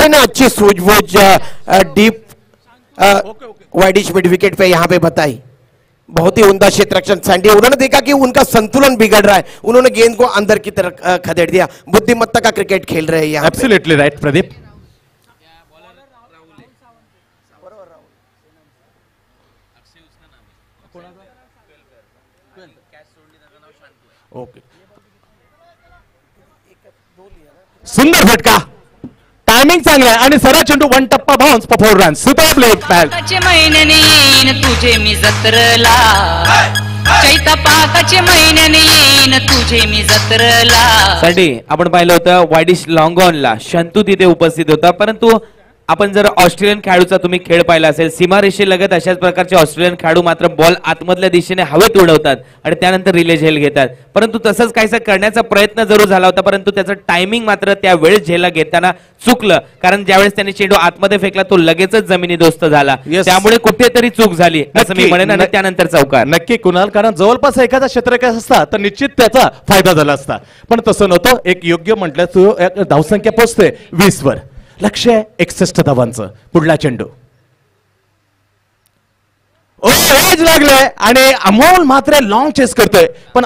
ने अच्छी सूझबूझ डीप वाइडिश मिड विकेट पे यहाँ पे बताई, बहुत ही उम्दा क्षेत्र रक्षण सैंडी। उन्होंने देखा कि उनका संतुलन बिगड़ रहा है, उन्होंने गेंद को अंदर की तरफ खदेड़ दिया। बुद्धिमत्ता का क्रिकेट खेल रहे हैं यहाँ। Absolutely right Pradeep. ओके, सुंदर फटका, टायमिंग चांगला आहे आणि सरळ चेंडू वन टप्पा bounce four 4 runs. Super play पाकाचे महिन्याने येईन तुझे मी जत्रला, चैता पाकाचे महिन्याने येईन तुझे मी जत्रला। साठी आपण पाहिलं होतं वायडिश लॉंग ऑनला शंतू तिथे उपस्थित होता, परंतु आपण जर ऑस्ट्रेलियन खेळाडूचा तुम्ही खेळ पाहिला असेल, सीमारेषेलगत अशाच प्रकारचे ऑस्ट्रेलियन खेळाडू मात्र बॉल आतमधल्या दिशेने हवेत उडवतात आणि त्यानंतर रिले झेल घेतात, परंतु तसंच काहीसा करण्याचा प्रयत्न जरूर झाला होता, परंतु त्याचं टायमिंग मात्र त्या वेळेस झेलला घेताना चुकलं, कारण ज्यावेळेस त्याने चेंडू आतमध्ये फेकला तो लगेचच जमिनीदोस्त झाला, त्यामुळे कुठेतरी चूक झाली असं मी म्हणेन। आणि त्यानंतर चौकार नक्की कुणाल, कारण जवळपास एखादा क्षेत्ररक्षक असता तर निश्चित त्याचा फायदा झाला असता, पण तसं नव्हतं। एक योग्य म्हटलं तू धावसंख्या पोहोचते 20 वर, लक्ष्य 61 धावांचं। पुढला चेंडू एज लागलाय आणि अमोल मात्र लॉंग चेस करतोय, पण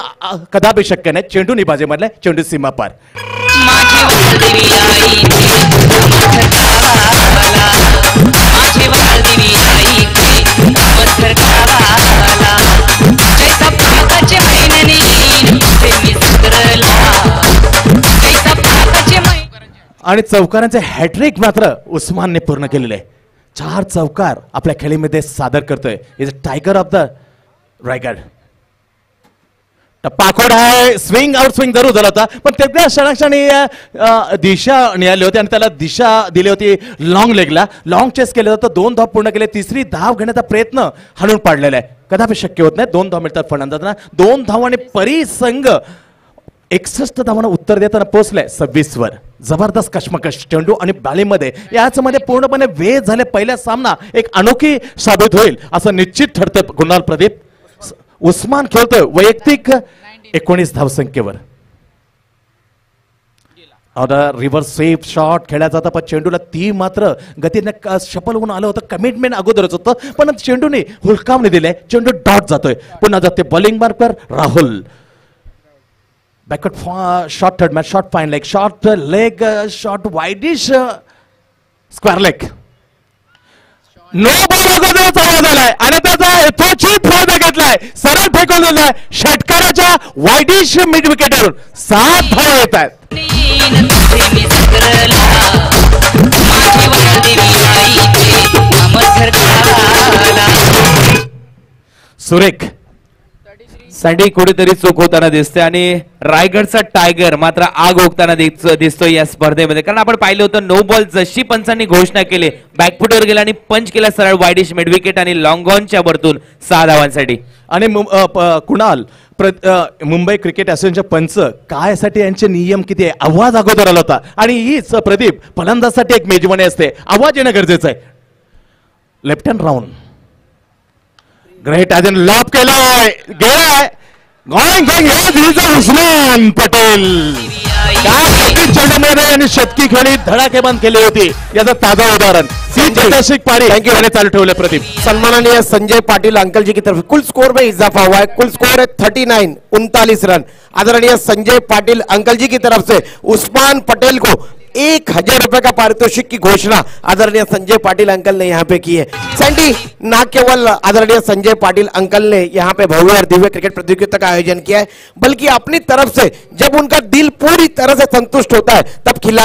कदापि शक्य नाही, चेंडू नाही बाजे मधलाय, चेंडू सीमा पार। माझी वालदेवी आई माझी वालदेवी आई मथर गावाला, चैता पाकाचे महिन्याने येईन तुझे मी जत्रला, चैता पाकाचे महिन्याने। आणि चौकारांचे हॅट्रिक मात्र उस्मानने पूर्ण केलेले आहे। 4 चौकार आपल्या खेळीमध्ये सादर करतोय। Is tiger of the Raigad. पाखोड आहे, स्विंग आउट स्विंग जरूर झाला होता, पण तेवढ्या क्षणाक्षणी दिशा निघाली होती आणि त्याला दिशा दिली होती लॉंग लेगला। लॉंग चेस केलं होतं, 2 धाव पूर्ण केले, तिसरी धाव घेण्याचा प्रयत्न हाणून पाडलेला आहे, कदापि शक्य होत नाही। 2 धाव मिळतात फलंदाजांना, 2 धावांनी परिसंघ 61 धावांना उत्तर देताना पोहोचले 26 वर। जबरदस्त कश्मकश चेंडू आणि बालीमध्ये याच मध्ये पूर्णपणे वेळ झाले। पहिला सामना एक अनोखी साबित होईल असं निश्चित ठरतं। कुणाल प्रदीप, उस्मान खेळतोय वैयक्तिक 19 धावसंख्येवर। रिव्हर्स स्वीप शॉट खेळायचा होता, पण चेंडूला ती मात्र गतीने सफल होऊन आलं होतं, कमिटमेंट अगोदरच होतं, पण चेंडूने हुलकावणी दिले, चेंडू डॉट जातोय। पुन्हा जाते bowling marker Rahul, backward shot third match, shot fine leg, shot leg, shot widish square leg. No ball अगोदर चालू झालाय आणि त्याचा यथोचित फायदा घेतलाय, सरळ फेकून दिलाय षटकाराच्या वायडिश मिड विकेटवरून 7 धावा येत आहेत। सुरेख साठी कुठेतरी चूक होताना दिसते आणि रायगडचा टायगर मात्र आग ओकताना दिसतोय या स्पर्धेमध्ये, कारण आपण पाहिलं होतं नो बॉल जशी पंचांनी घोषणा केली, बॅकफुटवर गेला आणि पंच केला सरळ वायडिश मिड विकेट आणि लॉंग ऑनच्या वरतून 6 धावांसाठी। आणि कुणाल, मुंबई क्रिकेट असोसिएशनचे पंच कायसाठी यांचे नियम किती आहे, आवाज अगोदर आला होता आणि हीच प्रदीप फलंदाजासाठी एक मेजवानी असते, आवाज येणं गरजेचं आहे। लेफ्ट हँड राऊंड ग्रेट अजून लॉब केलाय, गेलाय उस्मान पटेल चेंडूमध्ये आणि शतकी खेळी धडाकेबंद केली होती, याचं ताजा उदाहरण पारी चालू ठेवले। प्रदीप, सम्माननीय संजय पाटिल अंकल जी की तरफ कुल स्कोर में इजाफा हुआ है, कुल स्कोर है 39 रन। आदरणीय संजय पाटिल अंकल जी की तरफ से उस्मान पटेल को 1000 रुपए का पारितोषिक की घोषणा आदरणीय संजय पाटिल अंकल ने यहाँ पे की है। सैंडी, न केवल आदरणीय संजय पाटिल अंकल ने यहाँ पे भव्य और दिव्य क्रिकेट प्रतियोगिता का आयोजन किया है, बल्कि अपनी तरफ से जब उनका दिल पूरी तरह से संतुष्ट होता है तब खिलाड़ी